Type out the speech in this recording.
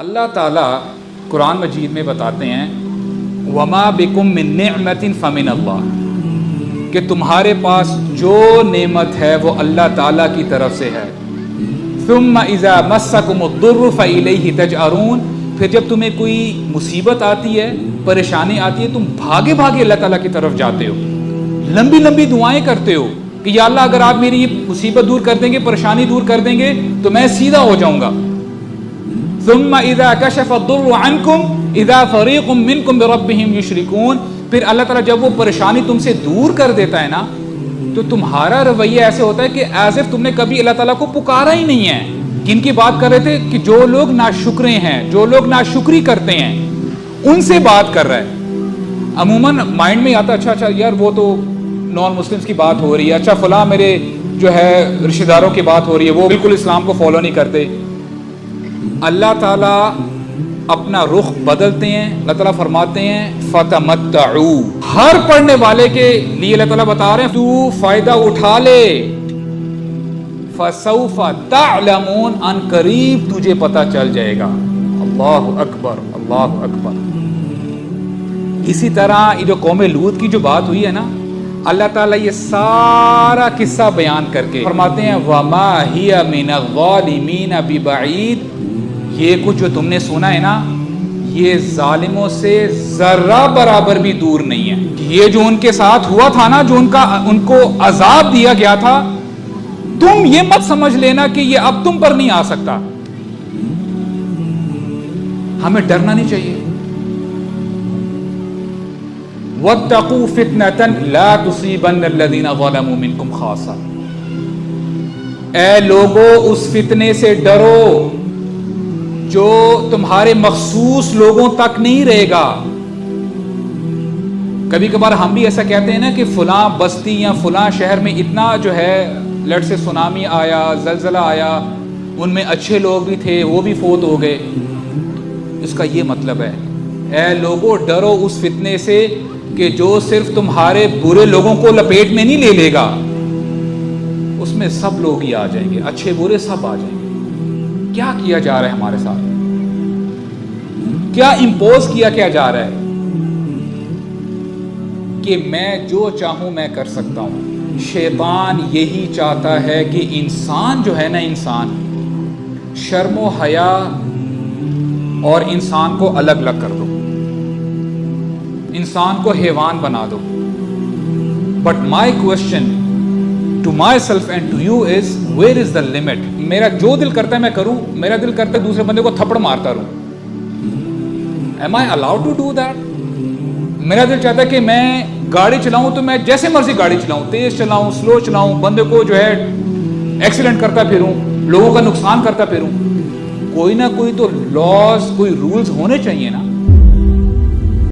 اللہ تعالیٰ قرآن مجید میں بتاتے ہیں وما بکم من نعمت فمن اللہ، کہ تمہارے پاس جو نعمت ہے وہ اللہ تعالیٰ کی طرف سے ہے. ثم اذا مسکم الضر فالیہ تجأرون، پھر جب تمہیں کوئی مصیبت آتی ہے، پریشانی آتی ہے، تم بھاگے بھاگے اللہ تعالیٰ کی طرف جاتے ہو، لمبی لمبی دعائیں کرتے ہو کہ یا اللہ اگر آپ میری یہ مصیبت دور کر دیں گے، پریشانی دور کر دیں گے تو میں سیدھا ہو جاؤں گا. ثم اذا کشف الضر عنکم اذا فریق منکم بربہم یشرکون، پھر اللہ تعالیٰ جب وہ پریشانی تم سے دور کر دیتا ہے نا، تو تمہارا رویہ ایسے ہوتا ہے کہ ایز اف تم نے کبھی اللہ تعالیٰ کو پکارا ہی نہیں ہے. کن کی بات کر رہے تھے؟ کہ جو لوگ ناشکرے ہیں، جو لوگ ناشکری کرتے ہیں، ان سے بات کر رہا ہے. عموماً مائنڈ میں آتا اچھا یار وہ تو نان مسلمس کی بات ہو رہی ہے، اچھا فلاں میرے جو ہے رشتہ داروں کی بات ہو رہی ہے، وہ بالکل اسلام کو فالو نہیں کرتے. اللہ تعالیٰ اپنا رخ بدلتے ہیں. اللہ تعالیٰ فرماتے ہیں فتمتعوا، ہر پڑھنے والے کے لیے اللہ تعالیٰ بتا رہے ہیں تو فائدہ اٹھا لے. فسوف تعلمون، ان قریب تجھے پتہ چل جائے گا. اللہ اکبر، اللہ اکبر. اسی طرح یہ جو قوم لوط کی جو بات ہوئی ہے نا، اللہ تعالیٰ یہ سارا قصہ بیان کر کے فرماتے ہیں وما ہی من الظالمین ببعید، یہ کچھ جو تم نے سنا ہے نا، یہ ظالموں سے ذرہ برابر بھی دور نہیں ہے. یہ جو ان کے ساتھ ہوا تھا نا، جو ان کو عذاب دیا گیا تھا، تم یہ مت سمجھ لینا کہ یہ اب تم پر نہیں آ سکتا. ہمیں ڈرنا نہیں چاہیے. وَاتَّقُوا فِتْنَةً لَا تُصِيبَنَّ الَّذِينَ ظَلَمُوا مِنْكُمْ خَاصَّةً، اے لوگو اس فتنے سے ڈرو جو تمہارے مخصوص لوگوں تک نہیں رہے گا. کبھی کبھار ہم بھی ایسا کہتے ہیں نا کہ فلاں بستی یا فلاں شہر میں اتنا جو ہے لٹ سے سونامی آیا، زلزلہ آیا، ان میں اچھے لوگ بھی تھے، وہ بھی فوت ہو گئے. اس کا یہ مطلب ہے اے لوگوں ڈرو اس فتنے سے کہ جو صرف تمہارے برے لوگوں کو لپیٹ میں نہیں لے لے گا، اس میں سب لوگ ہی آ جائیں گے، اچھے برے سب آ جائیں گے. کیا کیا جا رہا ہے ہمارے ساتھ؟ کیا امپوز کیا جا رہا ہے کہ میں جو چاہوں میں کر سکتا ہوں. شیطان یہی چاہتا ہے کہ انسان جو ہے نا، انسان شرم و حیا اور انسان کو الگ الگ کر دو، انسان کو حیوان بنا دو. But my question to myself and to you is where is the limit. میرا جو دل کرتا ہے میں کروں، میرا دل کرتا ہے دوسرے بندے کو تھپڑ مارتا رہوں. Am I allowed to do that? میرا دل چاہتا ہے کہ میں گاڑی چلاؤں تو میں جیسے مرضی گاڑی چلاؤں، تیز چلاؤں، سلو چلاؤں، بندے کو جو ہے ایکسیڈنٹ کرتا پھروں، لوگوں کا نقصان کرتا پھروں. کوئی نہ کوئی تو لاز، کوئی رولز ہونے چاہیے نا.